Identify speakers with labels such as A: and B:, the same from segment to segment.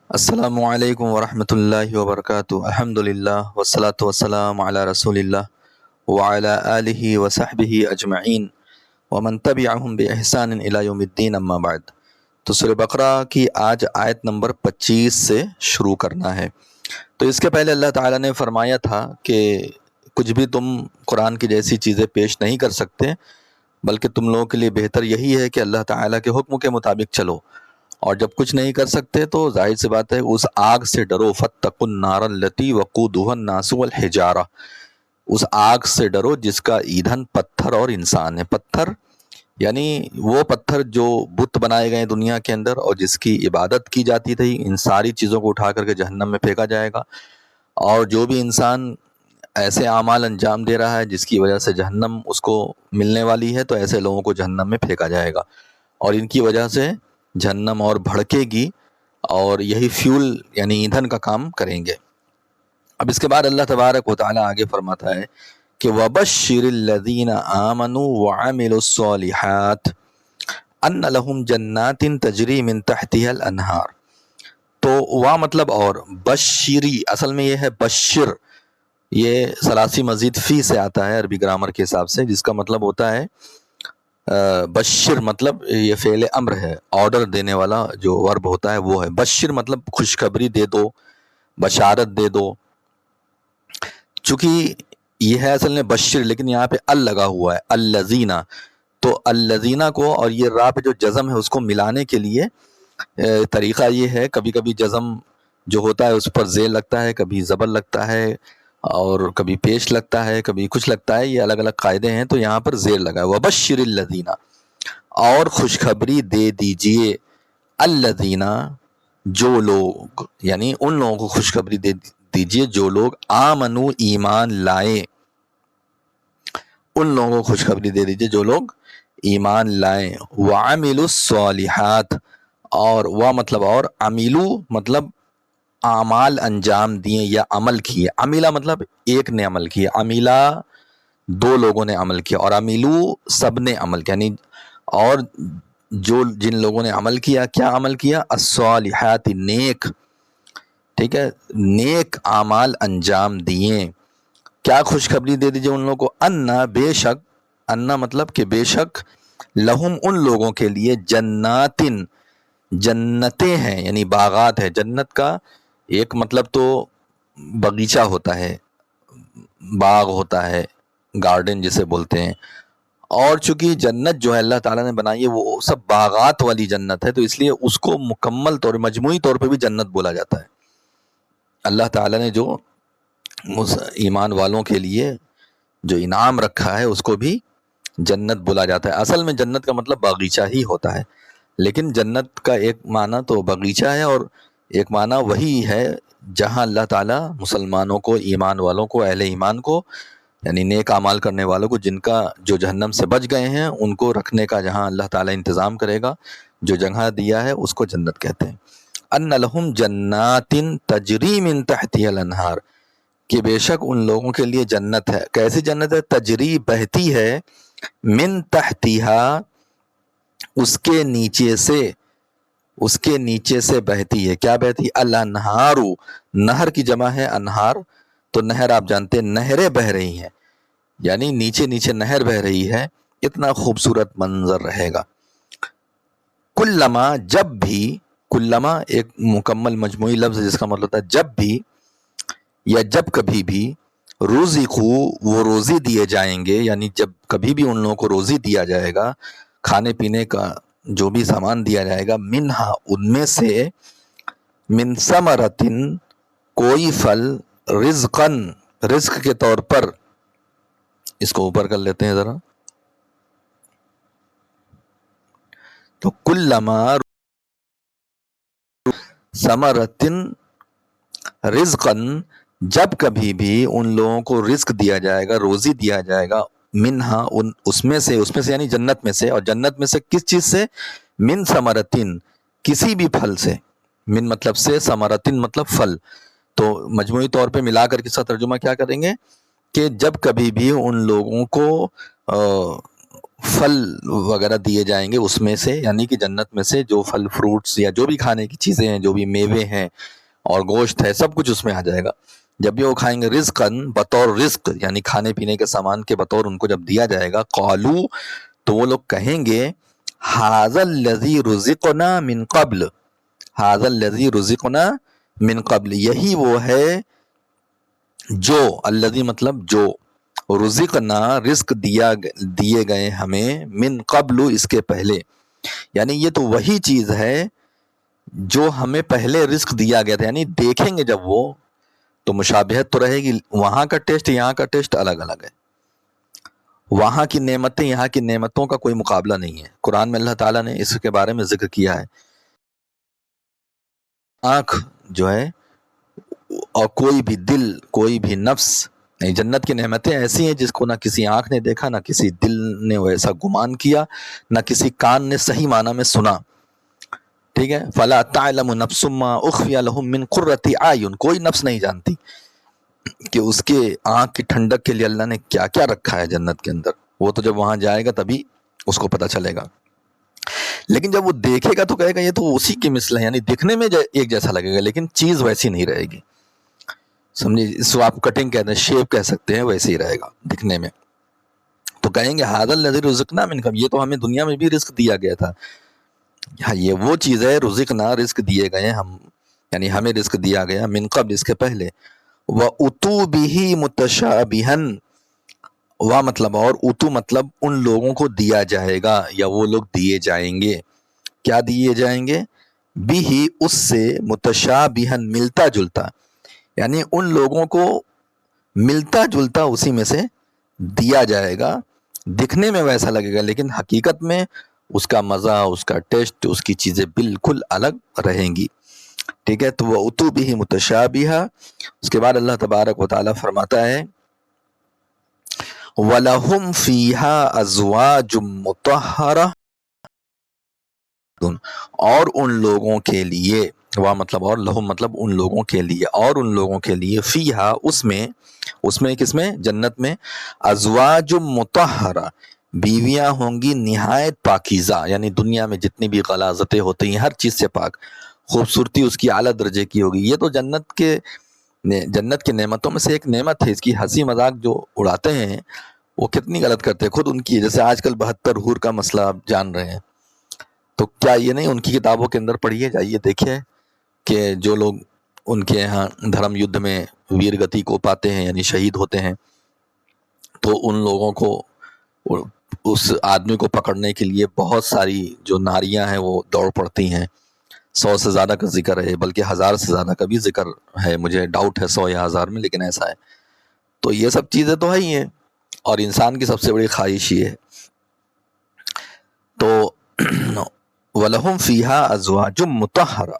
A: السلام علیکم ورحمۃ اللہ وبرکاتہ۔ الحمدللہ والصلاة والسلام علی رسول اللہ وعلی آلہ وصحبہ اجمعین ومن تبعہم بإحسان الی یوم الدین، اما بعد۔ تو سورہ بقرہ کی آج آیت نمبر 25 سے شروع کرنا ہے۔ تو اس کے پہلے اللہ تعالیٰ نے فرمایا تھا کہ کچھ بھی تم قرآن کی جیسی چیزیں پیش نہیں کر سکتے، بلکہ تم لوگوں کے لیے بہتر یہی ہے کہ اللہ تعالیٰ کے حکم کے مطابق چلو، اور جب کچھ نہیں کر سکتے تو ظاہر سی بات ہے اس آگ سے ڈرو، فاتقوا النار التی وقودها الناس والحجارہ، اس آگ سے ڈرو جس کا ایندھن پتھر اور انسان ہے۔ پتھر یعنی وہ پتھر جو بت بنائے گئے دنیا کے اندر اور جس کی عبادت کی جاتی تھی، ان ساری چیزوں کو اٹھا کر کے جہنم میں پھینکا جائے گا، اور جو بھی انسان ایسے اعمال انجام دے رہا ہے جس کی وجہ سے جہنم اس کو ملنے والی ہے، تو ایسے لوگوں کو جہنم میں پھینکا جائے گا، اور ان کی وجہ سے جہنم اور بھڑکے گی، اور یہی فیول یعنی ایندھن کا کام کریں گے۔ اب اس کے بعد اللہ تبارک و تعالیٰ آگے فرماتا ہے کہ وَبَشِّرِ الَّذِينَ آمَنُوا وَعَمِلُوا الصَّالِحَاتِ أَنَّ لَهُمْ جَنَّاتٍ تَجْرِي مِن تَحْتِهَا الْأَنْهَارُ۔ تو وا مطلب اور بشری اصل میں یہ ہے بشر، یہ ثلاثی مزید فی سے آتا ہے عربی گرامر کے حساب سے، جس کا مطلب ہوتا ہے بشر، مطلب یہ فعل امر ہے، آرڈر دینے والا جو ورب ہوتا ہے وہ ہے۔ بشر مطلب خوشخبری دے دو، بشارت دے دو۔ چونکہ یہ ہے اصل میں بشر، لیکن یہاں پہ ال لگا ہوا ہے، الذین، تو الذین کو اور یہ را پہ جو جزم ہے اس کو ملانے کے لیے طریقہ یہ ہے، کبھی کبھی جزم جو ہوتا ہے اس پر زیر لگتا ہے، کبھی زبر لگتا ہے، اور کبھی پیش لگتا ہے، کبھی کچھ لگتا ہے، یہ الگ الگ قاعدے ہیں، تو یہاں پر زیر لگا ہے۔ وَبَشِّرِ الَّذِينَ، اور خوشخبری دے دیجئے، الَّذِينَ جو لوگ، یعنی ان لوگوں کو خوشخبری دے دیجئے جو لوگ آمنو ایمان لائے، ان لوگوں کو خوشخبری دے دیجئے جو لوگ ایمان لائیں، وَعَمِلُوا الصَّالِحَاتِ، اور وہ مطلب اور عملو مطلب اعمال انجام دیے یا عمل کیے، عملہ مطلب ایک نے عمل کیا، عملہ دو لوگوں نے عمل کیا، اور عملو سب نے عمل کیا، یعنی اور جو جن لوگوں نے عمل کیا، کیا عمل کیا؟ الصالحات، نیک، ٹھیک ہے، نیک اعمال انجام دیے۔ کیا خوشخبری دے دیجئے ان لوگوں کو؟ انا، بے شک، انا مطلب کہ بے شک، لہم ان لوگوں کے لیے، جناتن، جنتیں ہیں، یعنی باغات ہے۔ جنت کا ایک مطلب تو باغیچہ ہوتا ہے، باغ ہوتا ہے، گارڈن جسے بولتے ہیں، اور چونکہ جنت جو ہے اللہ تعالیٰ نے بنائی ہے وہ سب باغات والی جنت ہے، تو اس لیے اس کو مکمل طور، مجموعی طور پہ بھی جنت بولا جاتا ہے۔ اللہ تعالیٰ نے جو ایمان والوں کے لیے جو انعام رکھا ہے اس کو بھی جنت بولا جاتا ہے۔ اصل میں جنت کا مطلب باغیچہ ہی ہوتا ہے، لیکن جنت کا ایک معنی تو باغیچہ ہے، اور ایک معنی وہی ہے جہاں اللہ تعالیٰ مسلمانوں کو، ایمان والوں کو، اہل ایمان کو، یعنی نیک اعمال کرنے والوں کو، جن کا جو جہنم سے بچ گئے ہیں، ان کو رکھنے کا جہاں اللہ تعالیٰ انتظام کرے گا، جو جگہ دیا ہے اس کو جنت کہتے ہیں۔ ان لہم جنات تجری من تحتها الانہار، کہ بے شک ان لوگوں کے لیے جنت ہے۔ کیسی جنت ہے؟ تجری، بہتی ہے، من تحتها، اس کے نیچے سے، اس کے نیچے سے بہتی ہے۔ کیا بہتی؟ الانہار، نہر کی جمع ہے انہار، تو نہر آپ جانتے ہیں نہریں بہ رہی ہیں، یعنی نیچے نیچے نہر بہ رہی ہے، اتنا خوبصورت منظر رہے گا۔ کلما، جب بھی، کلما ایک مکمل مجموعی لفظ ہے جس کا مطلب ہوتا ہے جب بھی یا جب کبھی بھی، رزقو، وہ روزی دیے جائیں گے، یعنی جب کبھی بھی ان لوگوں کو روزی دیا جائے گا، کھانے پینے کا جو بھی سامان دیا جائے گا، منہا، ان میں سے، من ثمرتن، کوئی پھل، رزقن، رزق کے طور پر، اس کو اوپر کر لیتے ہیں ذرا، تو کلما ثمرتن رزقن، جب کبھی بھی ان لوگوں کو رزق دیا جائے گا، روزی دیا جائے گا، منہا، اس میں سے یعنی جنت میں سے، اور جنت میں سے کس چیز سے؟ من ثمرتن، کسی بھی پھل سے، من مطلب سے، ثمرتن مطلب پھل، تو مجموعی طور پہ ملا کر کے اس کا ترجمہ کیا کریں گے کہ جب کبھی بھی ان لوگوں کو پھل وغیرہ دیے جائیں گے اس میں سے، یعنی کہ جنت میں سے جو پھل فروٹس یا جو بھی کھانے کی چیزیں ہیں، جو بھی میوے ہیں اور گوشت ہے، سب کچھ اس میں آ جائے گا۔ جب بھی وہ کھائیں گے رزقاً، بطور رزق، یعنی کھانے پینے کے سامان کے بطور ان کو جب دیا جائے گا، قالو، تو وہ لوگ کہیں گے ھذا الذی رزقنا من قبل، ھذا الذی رزقنا من قبل، یہی وہ ہے جو، الذی مطلب جو، رزقنا رزق دیے گئے ہمیں، من قبل اس کے پہلے، یعنی یہ تو وہی چیز ہے جو ہمیں پہلے رزق دیا گیا تھا۔ یعنی دیکھیں گے جب وہ تو مشابہت تو رہے گی، وہاں کا ٹیسٹ یہاں کا ٹیسٹ الگ الگ ہے، وہاں کی نعمتیں یہاں کی نعمتوں کا کوئی مقابلہ نہیں ہے۔ قرآن میں اللہ تعالیٰ نے اس کے بارے میں ذکر کیا ہے، آنکھ جو ہے اور کوئی بھی دل، کوئی بھی نفس، نہیں، جنت کی نعمتیں ایسی ہیں جس کو نہ کسی آنکھ نے دیکھا، نہ کسی دل نے ویسا گمان کیا، نہ کسی کان نے صحیح معنی میں سنا، ٹھیک ہے۔ فلا تعلم نفس ما اخفی لهم من قرۃ اعین، کوئی نفس نہیں جانتی کہ اس کے آنکھ کی ٹھنڈک کے لیے اللہ نے کیا کیا رکھا ہے جنت کے اندر، وہ تو جب وہاں جائے گا تبھی اس کو پتہ چلے گا۔ لیکن جب وہ دیکھے گا تو کہے گا یہ تو اسی کی مثل ہے، یعنی دکھنے میں ایک جیسا لگے گا لیکن چیز ویسی نہیں رہے گی، سمجھے، اس کو آپ کٹنگ کہتے ہیں، شیپ کہہ سکتے ہیں، ویسے ہی رہے گا دکھنے میں۔ تو کہیں گے ھذا الذی رزقنا من قبل، یہ تو ہمیں دنیا میں بھی رزق دیا گیا تھا، ہاں یہ وہ چیز ہے، رزقنا رزق دیے گئے ہم، یعنی ہمیں رزق دیا گیا، من قبل اس کے پہلے، وَأُتُوا بِهِ مُتَشَابِهًا، وہ مطلب، اور اتو مطلب ان لوگوں کو دیا جائے گا یا وہ لوگ دیے جائیں گے، کیا دیے جائیں گے، بھی اس سے، متشابہن ملتا جلتا، یعنی ان لوگوں کو ملتا جلتا اسی میں سے دیا جائے گا، دکھنے میں ویسا لگے گا لیکن حقیقت میں اس کا مزہ، اس کا ٹیسٹ، اس کی چیزیں بالکل الگ رہیں گی، ٹھیک ہے۔ تو وہ اتو بھی متشابہہ، اس کے بعد اللہ تبارک و تعالیٰ فرماتا ہے وَلَهُمْ فِيهَا أَزْوَاجٌ مُطَهَّرَةٌ، اور ان لوگوں کے لیے، وہ مطلب اور، لہم مطلب ان لوگوں کے لیے، اور ان لوگوں کے لیے، فیہا اس میں کس میں، جنت میں، ازواج مطہرہ، بیویاں ہوں گی نہایت پاکیزہ، یعنی دنیا میں جتنی بھی غلاظتیں ہوتی ہیں ہر چیز سے پاک، خوبصورتی اس کی اعلیٰ درجے کی ہوگی۔ یہ تو جنت کی نعمتوں میں سے ایک نعمت ہے، اس کی ہنسی مذاق جو اڑاتے ہیں وہ کتنی غلط کرتے ہیں، خود ان کی، جیسے آج کل 72 حور کا مسئلہ آپ جان رہے ہیں، تو کیا یہ نہیں ان کی کتابوں کے اندر پڑھیے، جائیے دیکھیے کہ جو لوگ ان کے یہاں دھرم یدھ میں ویر گتی کو پاتے ہیں، یعنی شہید ہوتے ہیں، تو ان لوگوں کو، اس آدمی کو پکڑنے کے لیے بہت ساری جو ناریاں ہیں وہ دوڑ پڑتی ہیں، 100 سے زیادہ کا ذکر ہے، بلکہ 1000 سے زیادہ کا بھی ذکر ہے، مجھے ڈاؤٹ ہے 100 یا 1000 میں، لیکن ایسا ہے۔ تو یہ سب چیزیں تو ہے ہی ہیں، اور انسان کی سب سے بڑی خواہش یہ ہے۔ تو وَلَهُمْ فِيهَا أَزْوَاجٌ مُطَهَّرَةٌ،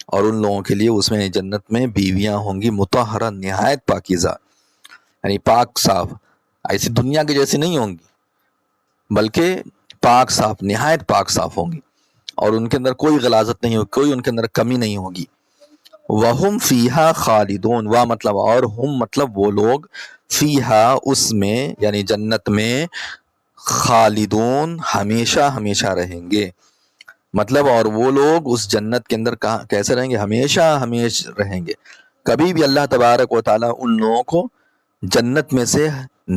A: اور ان لوگوں کے لیے اس میں جنت میں بیویاں ہوں گی مطہرہ، نہایت پاکیزہ، یعنی پاک صاف، ایسی دنیا کی جیسی نہیں ہوں گی بلکہ پاک صاف، نہایت پاک صاف ہوں گی، اور ان کے اندر کوئی غلاظت نہیں ہوگی، کوئی ان کے اندر کمی نہیں ہوگی۔ وَهُمْ فِيهَا خَالِدُونَ، وہ مطلب اور، ہم مطلب وہ لوگ، فیہا اس میں، یعنی جنت میں، خالدون ہمیشہ ہمیشہ رہیں گے، مطلب اور وہ لوگ اس جنت کے اندر کیسے رہیں گے، ہمیشہ ہمیشہ رہیں گے، کبھی بھی اللہ تبارک و تعالیٰ ان لوگوں کو جنت میں سے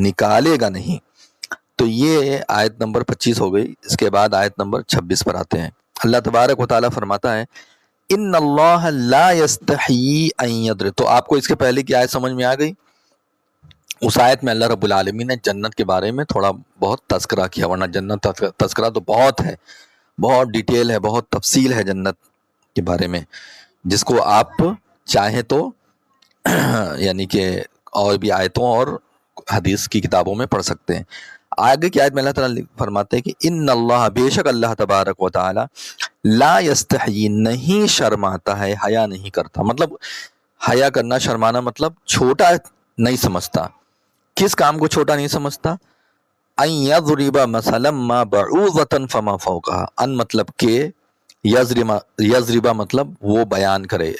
A: نکالے گا نہیں۔ تو یہ آیت نمبر 25 ہو گئی، اس کے بعد آیت نمبر 26 پر آتے ہیں۔ اللہ تبارک و تعالیٰ فرماتا ہے ان اللہ لا یستحیی ان یضرب، تو آپ کو اس کے پہلے کی آیت سمجھ میں آ گئی؟ اس آیت میں اللہ رب العالمین نے جنت کے بارے میں تھوڑا بہت تذکرہ کیا، ورنہ جنت تذکرہ تو بہت ہے، بہت ڈیٹیل ہے، بہت تفصیل ہے جنت کے بارے میں، جس کو آپ چاہیں تو یعنی کہ اور بھی آیتوں اور حدیث کی کتابوں میں پڑھ سکتے ہیں۔ آگے کی آیت میں اللہ تعالیٰ فرماتے ہیں کہ ان اللہ، بے شک اللہ تبارک و تعالی، لا یستحیی، نہیں شرماتا ہے، حیا نہیں کرتا، مطلب حیا کرنا، شرمانا مطلب چھوٹا نہیں سمجھتا، کس کام کو چھوٹا نہیں سمجھتا، ان یضرب مثلا ما بعوضۃ فما فوقها، ان مطلب کہ یضرب مطلب وہ بیان کرے،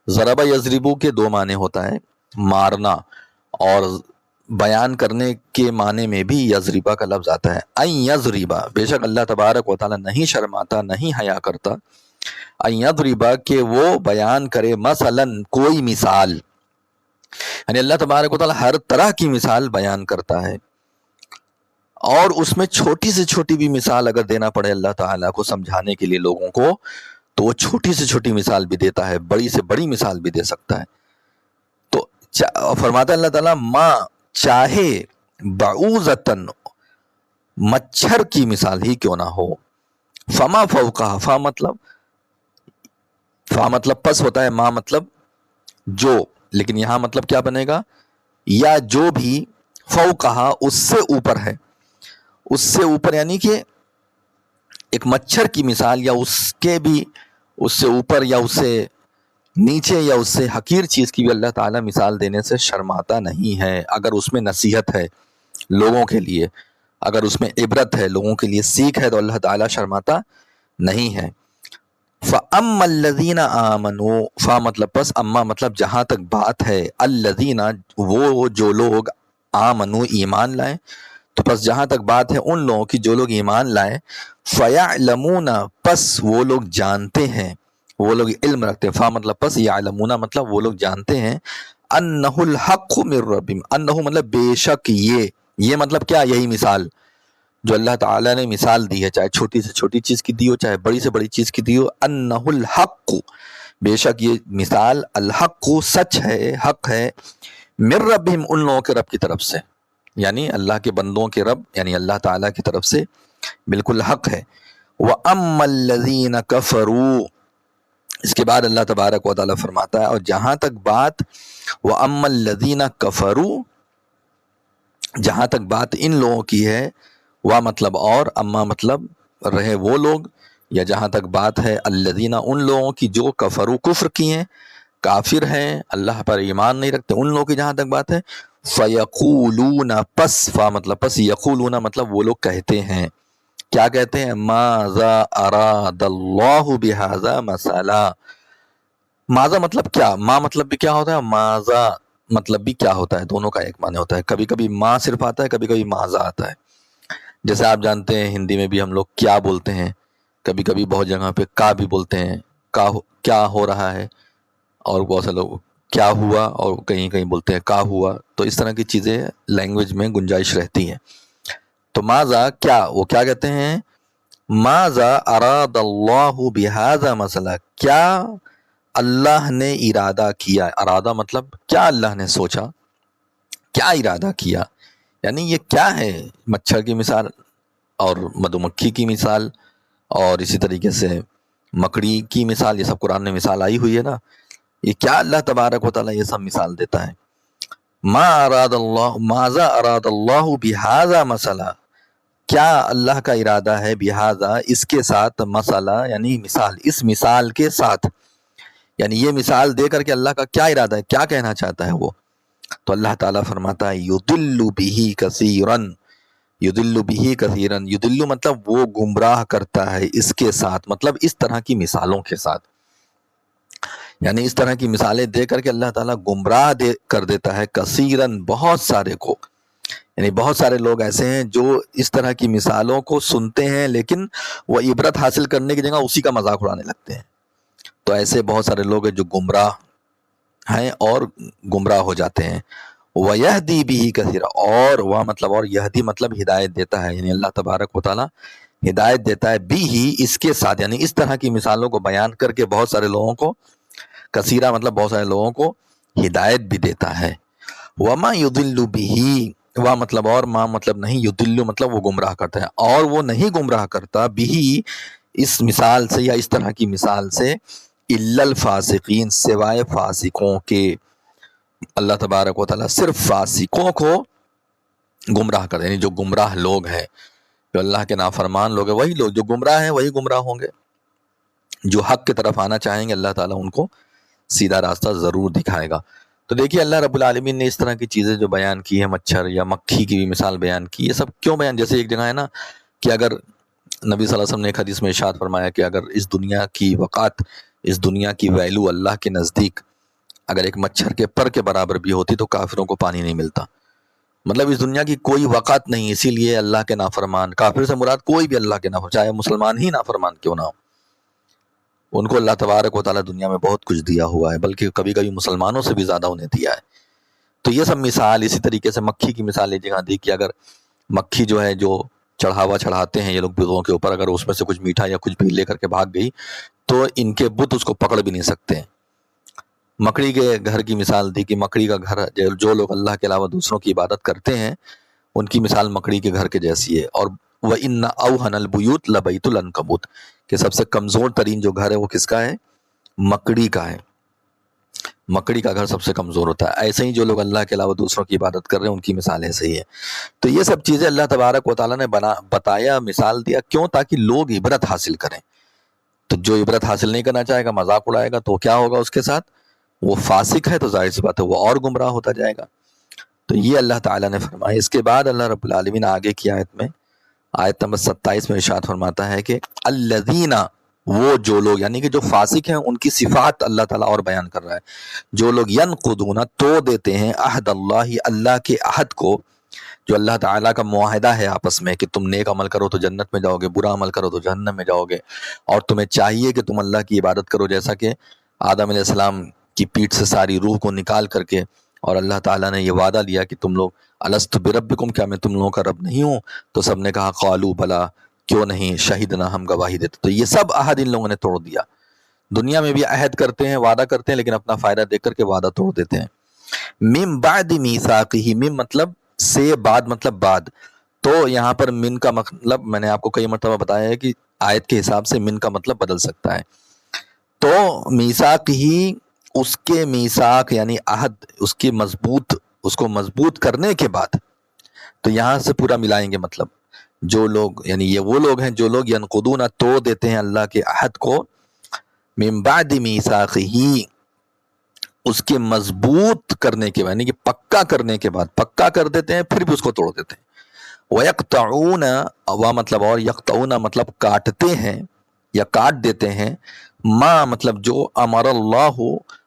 A: ضرب یضربو کے دو معنی ہوتا ہے، مارنا اور بیان کرنے کے معنی میں بھی یضربا کا لفظ آتا ہے. ان یضربا، بے شک اللہ تبارک و تعالی نہیں شرماتا، نہیں حیا کرتا، ان یضربا کہ وہ بیان کرے مثلاً کوئی مثال. یعنی اللہ تبارک و تعالی ہر طرح کی مثال بیان کرتا ہے، اور اس میں چھوٹی سے چھوٹی بھی مثال اگر دینا پڑے اللہ تعالیٰ کو سمجھانے کے لیے لوگوں کو، تو وہ چھوٹی سے چھوٹی مثال بھی دیتا ہے، بڑی سے بڑی مثال بھی دے سکتا ہے. تو فرماتا ہے اللہ تعالیٰ ماں چاہے بعوضتن مچھر کی مثال ہی کیوں نہ ہو، فما فوقہ، فا مطلب پس ہوتا ہے، ماں مطلب جو، لیکن یہاں مطلب کیا بنے گا، یا جو بھی فوقہ اس سے اوپر ہے. اس سے اوپر یعنی کہ ایک مچھر کی مثال، یا اس کے بھی اس سے اوپر یا اس سے نیچے یا اس سے حقیر چیز کی بھی اللہ تعالیٰ مثال دینے سے شرماتا نہیں ہے، اگر اس میں نصیحت ہے لوگوں کے لیے، اگر اس میں عبرت ہے لوگوں کے لیے، سیکھ ہے، تو اللہ تعالیٰ شرماتا نہیں ہے. فَأَمَّا الَّذِينَ آمَنُوا، فا مطلب پس، اما مطلب جہاں تک بات ہے، الَّذِينَ وہ جو لوگ، آمنوا ایمان لائیں، تو پس جہاں تک بات ہے ان لوگوں کی جو لوگ ایمان لائیں، فَيَعْلَمُونَ پس وہ لوگ جانتے ہیں، وہ لوگ علم رکھتے ہیں. فا مطلب پس، یعلمون مطلب وہ لوگ جانتے ہیں، انہ الحق من ربہم، انہ مطلب بے شک، یہ مطلب کیا، یہی مثال جو اللہ تعالیٰ نے مثال دی ہے، چاہے چھوٹی سے چھوٹی چیز کی دی ہو، چاہے بڑی سے بڑی چیز کی دی ہو، انہ الحق، بے شک یہ مثال، الحق سچ ہے، حق ہے، من ربہم ان لوگوں کے رب کی طرف سے، یعنی اللہ کے بندوں کے رب، یعنی اللہ تعالیٰ کی طرف سے بالکل حق ہے. وَأَمَّا الَّذِينَ كَفَرُوا، اس کے بعد اللہ تبارک و تعالیٰ فرماتا ہے، اور جہاں تک بات وَأَمَّا الَّذِينَ كَفَرُوا، جہاں تک بات ان لوگوں کی ہے، وا مطلب اور، اما مطلب رہے وہ لوگ، یا جہاں تک بات ہے الذین ان لوگوں کی جو کفروا کفر کی ہیں، کافر ہیں، اللہ پر ایمان نہیں رکھتے، ان لوگوں کی جہاں تک بات ہے، فیقولون پس، فا مطلب پس، یقولون مطلب وہ لوگ کہتے ہیں، کیا کہتے ہیں، ماذا اراد اللہ بہذا مثلا. ماذا مطلب کیا، ما مطلب بھی کیا ہوتا ہے، ماذا مطلب بھی کیا ہوتا ہے، دونوں کا ایک معنی ہوتا ہے. کبھی کبھی ما صرف آتا ہے، کبھی کبھی ماذا آتا ہے. جیسے آپ جانتے ہیں ہندی میں بھی ہم لوگ کیا بولتے ہیں، کبھی کبھی بہت جگہ پہ کا بھی بولتے ہیں، کیا ہو رہا ہے، اور بہت سے لوگ کیا ہوا، اور کہیں کہیں بولتے ہیں کا ہوا. تو اس طرح کی چیزیں لینگویج میں گنجائش رہتی ہیں. تو ماذا کیا، وہ کیا کہتے ہیں، ماذا اراد اللہ بہذا مثلا، کیا اللہ نے ارادہ کیا، ارادہ مطلب کیا اللہ نے سوچا، کیا ارادہ کیا، یعنی یہ کیا ہے، مچھر کی مثال اور مدو مکھی کی مثال، اور اسی طریقے سے مکڑی کی مثال، یہ سب قرآن میں مثال آئی ہوئی ہے نا. یہ کیا اللہ تبارک و تعالیٰ یہ سب مثال دیتا ہے. ما اراد اللہ، ماذا اراد اللہ بہذا مثلا، کیا اللہ کا ارادہ ہے، بہذا اس کے ساتھ، مثلا یعنی مثال، اس مثال کے ساتھ، یعنی یہ مثال دے کر کے اللہ کا کیا ارادہ ہے، کیا کہنا چاہتا ہے وہ. تو اللہ تعالیٰ فرماتا ہے یضل بہ کثیرن، یضل بہ کثیرن، یضل مطلب وہ گمراہ کرتا ہے اس کے ساتھ، مطلب اس طرح کی مثالوں کے ساتھ، یعنی اس طرح کی مثالیں دے کر کے اللہ تعالیٰ گمراہ کر دیتا ہے، کثیرن بہت سارے کو، یعنی بہت سارے لوگ ایسے ہیں جو اس طرح کی مثالوں کو سنتے ہیں، لیکن وہ عبرت حاصل کرنے کی جگہ اسی کا مذاق اڑانے لگتے ہیں. تو ایسے بہت سارے لوگ ہیں جو گمراہ ہیں اور گمراہ ہو جاتے ہیں. وَيَهْدِي بِهِ كَثِيرًا، اور وہ مطلب، اور یہدی مطلب ہدایت دیتا ہے، یعنی اللہ تبارک و تعالیٰ ہدایت دیتا ہے، بِهِ اس کے ساتھ، یعنی اس طرح کی مثالوں کو بیان کر کے بہت سارے لوگوں کو، کثیرہ مطلب بہت سارے لوگوں کو ہدایت بھی دیتا ہے. وَمَا يُضِلُّ بِهِ، وہ مطلب اور، ما مطلب نہیں، يُضِلُّ مطلب وہ گمراہ کرتا ہے، اور وہ نہیں گمراہ کرتا، بِهِ اس مثال سے یا اس طرح کی مثال سے، اِلَّا الْفَاسِقِينَ سوائے فاسقوں کے. اللہ تبارک و تعالیٰ صرف فاسقوں کو گمراہ کرتے ہیں، یعنی جو گمراہ لوگ ہیں، جو اللہ کے نافرمان لوگ ہیں، وہی لوگ جو گمراہ ہیں وہی گمراہ ہوں گے. جو حق کی طرف آنا چاہیں گے اللہ تعالیٰ ان کو سیدھا راستہ ضرور دکھائے گا. تو دیکھیے اللہ رب العالمین نے اس طرح کی چیزیں جو بیان کی ہیں، مچھر یا مکھی کی بھی مثال بیان کی، یہ سب کیوں بیان، جیسے ایک جگہ ہے نا کہ اگر نبی صلی اللہ علیہ وسلم نے ایک حدیث میں ارشاد فرمایا کہ اگر اس دنیا کی وقات، اس دنیا کی ویلو اللہ کے نزدیک اگر ایک مچھر کے پر کے برابر بھی ہوتی تو کافروں کو پانی نہیں ملتا. مطلب اس دنیا کی کوئی وقت نہیں، اسی لیے اللہ کے نافرمان، کافر سے مراد کوئی بھی اللہ کے نافرمان، چاہے مسلمان ہی نافرمان کیوں نہ ہو، ان کو اللہ تبارک و تعالیٰ دنیا میں بہت کچھ دیا ہوا ہے، بلکہ کبھی کبھی مسلمانوں سے بھی زیادہ انہیں دیا ہے۔ تو یہ سب مثال، اسی طریقے سے مکھی کی مثال لیجیے گا، دیکھیے اگر مکھی جو ہے جو چڑھاوا چڑھاتے ہیں یہ لوگ بتوں کے اوپر، اگر اس میں سے کچھ میٹھا یا کچھ بھی لے کر کے بھاگ گئی تو ان کے بت اس کو پکڑ بھی نہیں سکتے۔ مکڑی کے گھر کی مثال دی کہ مکڑی کا گھر، جو لوگ اللہ کے علاوہ دوسروں کی عبادت کرتے ہیں ان کی مثال مکڑی کے گھر کے جیسی ہے۔ اور وَإِنَّ أَوْهَنَ الْبُيُوتِ لَبَيْتُ الْعَنْكَبُوتِ، کہ سب سے کمزور ترین جو گھر ہے وہ کس کا ہے؟ مکڑی کا ہے۔ مکڑی کا گھر سب سے کمزور ہوتا ہے۔ ایسے ہی جو لوگ اللہ کے علاوہ دوسروں کی عبادت کر رہے ہیں ان کی مثال ایسے ہی ہے۔ تو یہ سب چیزیں اللہ تبارک و تعالیٰ نے بتایا، مثال دیا، کیوں؟ تاکہ لوگ عبرت حاصل کریں۔ تو جو عبرت حاصل نہیں کرنا چاہے گا، مذاق اڑائے گا، تو کیا ہوگا اس کے ساتھ؟ وہ فاسق ہے، تو ظاہر سی بات ہے وہ اور گمراہ ہوتا جائے گا۔ تو یہ اللہ تعالیٰ نے فرمایا۔ اس کے بعد اللہ رب العالمین آگے کی آیت میں، آیت نمبر 27 میں ارشاد فرماتا ہے کہ الذین، وہ جو لوگ، یعنی کہ جو فاسق ہیں ان کی صفات اللہ تعالیٰ اور بیان کر رہا ہے، جو لوگ ینقضون، توڑ دیتے ہیں، عہد اللہ، اللہ کے عہد کو، جو اللہ تعالیٰ کا معاہدہ ہے آپس میں کہ تم نیک عمل کرو تو جنت میں جاؤ گے، برا عمل کرو تو جہنم میں جاؤ گے، اور تمہیں چاہیے کہ تم اللہ کی عبادت کرو جیسا کہ آدم علیہ السلام کی پیٹھ سے ساری روح کو نکال کر کے، اور اللہ تعالیٰ نے یہ وعدہ لیا کہ تم لوگ الست بربکم، کیا میں تم لوگوں کا رب نہیں ہوں؟ تو سب نے کہا قالوا بلا، کیوں نہیں، شہیدنا، ہم گواہی دیتے۔ تو یہ سب عہد ان لوگوں نے توڑ دیا۔ دنیا میں بھی عہد کرتے ہیں، وعدہ کرتے ہیں، لیکن اپنا فائدہ دیکھ کر کے وعدہ توڑ دیتے ہیں۔ من بعد میثاقہ، من مطلب سے، بعد مطلب بعد، تو یہاں پر من کا مطلب میں نے آپ کو کئی مرتبہ بتایا ہے کہ آیت کے حساب سے من کا مطلب بدل سکتا ہے۔ تو میثاق ہی، اس کے میثاق یعنی عہد، اس کی مضبوط، اس کو مضبوط کرنے کے بعد، تو یہاں سے پورا ملائیں گے مطلب، جو لوگ، یعنی یہ وہ لوگ ہیں جو لوگ ینقضون، توڑ دیتے ہیں اللہ کے عہد کو، من بعد میثاقہ، اس کے مضبوط کرنے کے بعد، یعنی کہ پکا کرنے کے بعد، پکا کر دیتے ہیں پھر بھی اس کو توڑ دیتے ہیں۔ وَيَقْطَعُونَ، مطلب اور یقطعون مطلب کاٹتے ہیں یا کاٹ دیتے ہیں، ما مطلب جو، امر اللہ،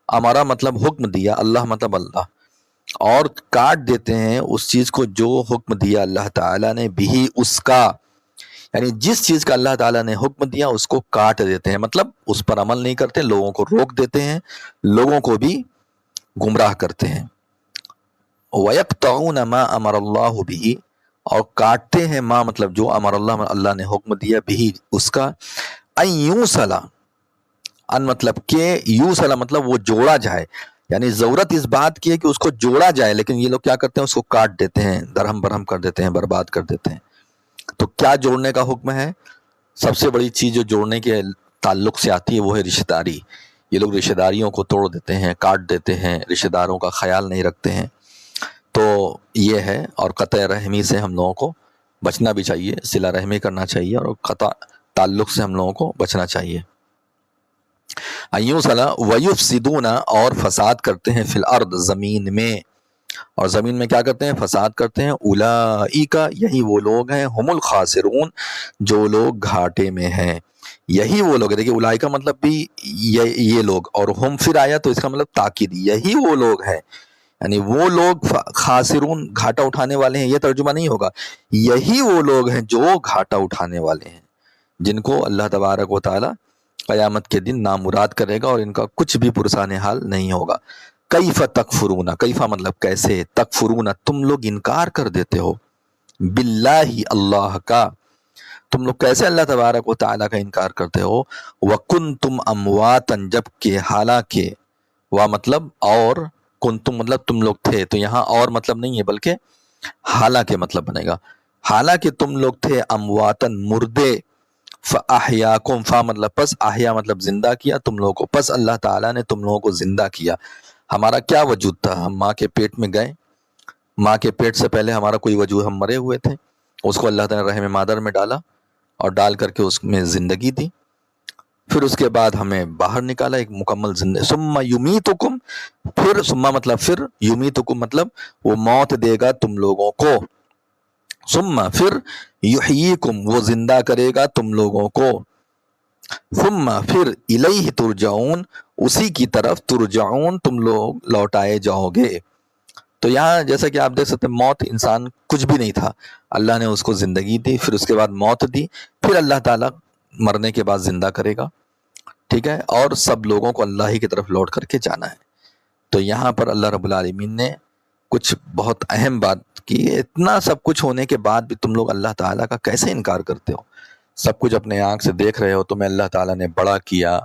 A: امرا مطلب حکم دیا، اللہ مطلب اللہ، اور کاٹ دیتے ہیں اس چیز کو جو حکم دیا اللہ تعالیٰ نے، بھی اس کا، یعنی جس چیز کا اللہ تعالیٰ نے حکم دیا اس کو کاٹ دیتے ہیں، مطلب اس پر عمل نہیں کرتے، لوگوں کو روک دیتے ہیں، لوگوں کو بھی گمراہ کرتے ہیں۔ وَيَقْطَعُونَ مَا أَمَرَ اللَّهُ بِهِ، اور کاٹتے ہیں ما مطلب جو، امر اللہ، اللہ نے حکم دیا، بھی اس کا، ان یوصل، ان مطلب کہ، یوصل مطلب وہ جوڑا جائے، یعنی ضرورت اس بات کی ہے کہ اس کو جوڑا جائے، لیکن یہ لوگ کیا کرتے ہیں، اس کو کاٹ دیتے ہیں، درہم برہم کر دیتے ہیں، برباد کر دیتے ہیں۔ تو کیا جوڑنے کا حکم ہے؟ سب سے بڑی چیز جو جوڑنے کے تعلق سے آتی ہے وہ ہے رشتہ داری۔ یہ لوگ رشتہ داریوں کو توڑ دیتے ہیں، کاٹ دیتے ہیں، رشتہ داروں کا خیال نہیں رکھتے ہیں۔ تو یہ ہے، اور قطع رحمی سے ہم لوگوں کو بچنا بھی چاہیے، صلہ رحمی کرنا چاہیے، اور قطع تعلق سے ہم لوگوں کو بچنا چاہیے۔ ایوں صلاح ویفسدون، اور فساد کرتے ہیں، فی الارض، زمین میں، اور زمین میں کیا کرتے ہیں؟ فساد کرتے ہیں۔ اولئک، یہی وہ لوگ ہیں، ہم الخاسرون، جو لوگ گھاٹے میں ہیں، یہی وہ لوگ ہیں۔ دیکھیے اولئک مطلب بھی یہ لوگ، اور ہم پھر آیا تو اس کا مطلب تاکید، یہی وہ لوگ ہیں، یعنی وہ لوگ خاسرون، گھاٹا اٹھانے والے ہیں، یہ ترجمہ نہیں ہوگا، یہی وہ لوگ ہیں جو گھاٹا اٹھانے والے ہیں، جن کو اللہ تبارک و تعالی قیامت کے دن نامراد کرے گا، اور ان کا کچھ بھی پرسان حال نہیں ہوگا۔ کیف تکفرون، کیفا مطلب کیسے، تکفرون تم لوگ انکار کر دیتے ہو، باللہ اللہ کا، تم لوگ کیسے اللہ تبارک و تعالیٰ کا انکار کرتے ہو، وکنتم امواتا، جب کہ حالانکہ، مطلب اور، کنتم مطلب تم لوگ تھے، تو یہاں اور مطلب نہیں ہے بلکہ حالانکہ مطلب بنے گا، حالانکہ تم لوگ تھے، امواتن مردے، فاحیاکم، فا مطلب پس، احیا مطلب زندہ کیا تم لوگوں کو، پس اللہ تعالیٰ نے تم لوگوں کو زندہ کیا۔ ہمارا کیا وجود تھا؟ ہم ماں کے پیٹ میں گئے، ماں کے پیٹ سے پہلے ہمارا کوئی وجود، ہم مرے ہوئے تھے، اس کو اللہ تعالیٰ نے رحم مادر میں ڈالا، اور ڈال کر کے اس میں زندگی دی، پھر اس کے بعد ہمیں باہر نکالا ایک مکمل زندگی، ثم یمیتکم، پھر ثم مطلب پھر، یمیتکم مطلب وہ موت دے گا تم لوگوں کو، ثم پھر، یحییکم وہ زندہ کرے گا تم لوگوں کو، ثم پھر، الیہ ترجعون اسی کی طرف، ترجعون تم لوگ لوٹائے جاؤ گے، تو یہاں جیسا کہ آپ دیکھ سکتے ہیں موت، انسان کچھ بھی نہیں تھا، اللہ نے اس کو زندگی دی، پھر اس کے بعد موت دی، پھر اللہ تعالیٰ مرنے کے بعد زندہ کرے گا، ٹھیک ہے، اور سب لوگوں کو اللہ ہی کی طرف لوٹ کر کے جانا ہے۔ تو یہاں پر اللہ رب العالمین نے کچھ بہت اہم بات کی، اتنا سب کچھ ہونے کے بعد بھی تم لوگ اللہ تعالیٰ کا کیسے انکار کرتے ہو؟ سب کچھ اپنے آنکھ سے دیکھ رہے ہو، تمہیں اللہ تعالیٰ نے بڑا کیا،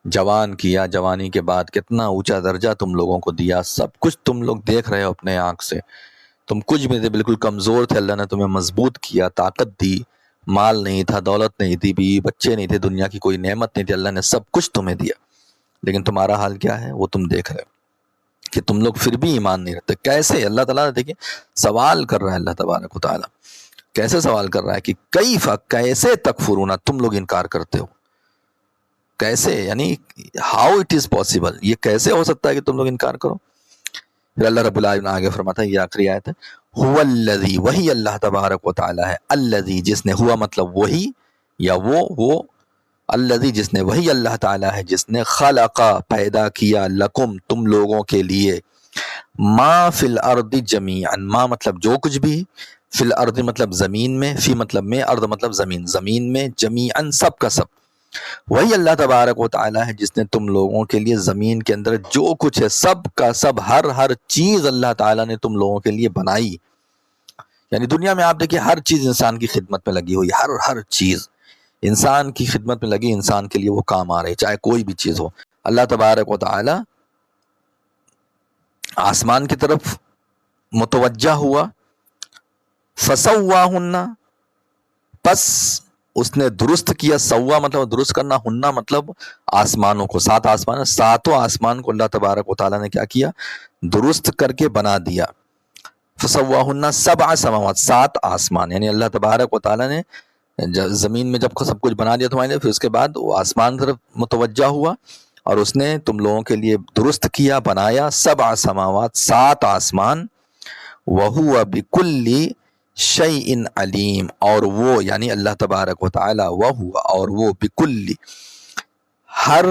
A: جوان کیا، جوانی کے بعد کتنا اونچا درجہ تم لوگوں کو دیا، سب کچھ تم لوگ دیکھ رہے ہو اپنے آنکھ سے، تم کچھ بھی تھے، بالکل کمزور تھے، اللہ نے تمہیں مضبوط کیا، طاقت دی، مال نہیں تھا، دولت نہیں تھی، بیوی بچے نہیں تھے، دنیا کی کوئی نعمت نہیں تھی، اللہ نے سب کچھ تمہیں دیا، لیکن تمہارا حال کیا ہے وہ تم دیکھ رہے ہو کہ تم لوگ پھر بھی ایمان نہیں رکھتے۔ کیسے؟ اللہ تعالیٰ دیکھیں سوال کر رہا ہے، اللہ تبارک و تعالیٰ کیسے سوال کر رہا ہے کہ کیف، کیسے تکفرون، تم لوگ انکار کرتے ہو، کیسے، یعنی ہاؤ اٹ از پاسبل، یہ کیسے ہو سکتا ہے کہ تم لوگ انکار کرو؟ پھر اللہ رب العالمین آگے فرماتا ہے، یہ آخری آیت ہے، هو الذی، وہی اللہ تبارک و تعالیٰ ہے، الذی جس نے، ہوا مطلب وہی یا وہ الذی جس نے، وہی اللہ تعالیٰ ہے جس نے خلق پیدا کیا، لکم تم لوگوں کے لیے، ما فی الارض جمیعا، ما مطلب جو کچھ بھی، فی الارض مطلب زمین میں، فی مطلب میں، ارض مطلب زمین، زمین میں، جمیعا سب کا سب، وہی اللہ تبارک و تعالیٰ ہے جس نے تم لوگوں کے لیے زمین کے اندر جو کچھ ہے سب کا سب، ہر چیز اللہ تعالیٰ نے تم لوگوں کے لیے بنائی۔ یعنی دنیا میں آپ دیکھیں ہر چیز انسان کی خدمت میں لگی ہوئی، ہر چیز انسان کی خدمت میں لگی، انسان کے لیے وہ کام آ رہی، چاہے کوئی بھی چیز ہو۔ اللہ تبارک و تعالیٰ آسمان کی طرف متوجہ ہوا، فسواہن، پس اس نے درست کیا، سوا مطلب درست کرنا، ہننا مطلب آسمانوں کو، 7 آسمان، ساتوں آسمان کو اللہ تبارک و تعالیٰ نے کیا کیا؟ درست کر کے بنا دیا۔ فسواہن 7 سماوات، 7 آسمان، یعنی اللہ تبارک و تعالیٰ نے زمین میں جب سب کچھ بنا دیا تمہارے لیے، پھر اس کے بعد وہ آسمان طرف متوجہ ہوا اور اس نے تم لوگوں کے لیے درست کیا، بنایا 7 سماوات، 7 آسمان، وَهُوَ بِكُلِّ شَيْءٍ علیم، اور وہ یعنی اللہ تبارک و تعالی، وَهُوَ اور وہ، بِكُلِّ ہر،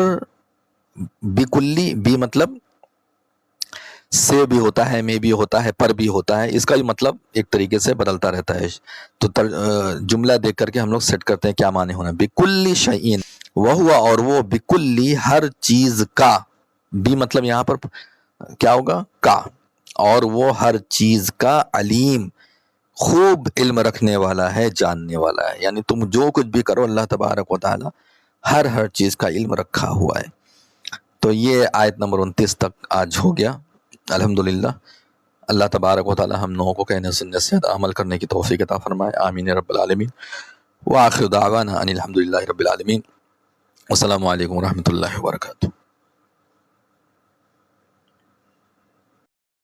A: بِكُلِّ بھی مطلب سے بھی ہوتا ہے، میں بھی ہوتا ہے، پر بھی ہوتا ہے، اس کا بھی مطلب ایک طریقے سے بدلتا رہتا ہے، تو جملہ دیکھ کر کے ہم لوگ سیٹ کرتے ہیں کیا معنی ہونا، بِكُلِّ شَيْءٍ، وَهُوَ اور وہ، بِكُلِّ ہر چیز کا، بھی مطلب یہاں پر کیا ہوگا؟ کا، اور وہ ہر چیز کا، علیم خوب علم رکھنے والا ہے، جاننے والا ہے، یعنی تم جو کچھ بھی کرو اللہ تبارک و تعالی ہر چیز کا علم رکھا ہوا ہے۔ تو یہ آیت نمبر 29 تک آج ہو گیا الحمدللہ۔ اللہ تبارک و تعالی ہم لوگوں کو کہنے سننے سے عمل کرنے کی توفیق عطا فرمائے، آمین رب العالمین، وآخر دعوانا ان الحمدللہ رب العالمین، السلام علیکم ورحمۃ اللہ وبرکاتہ۔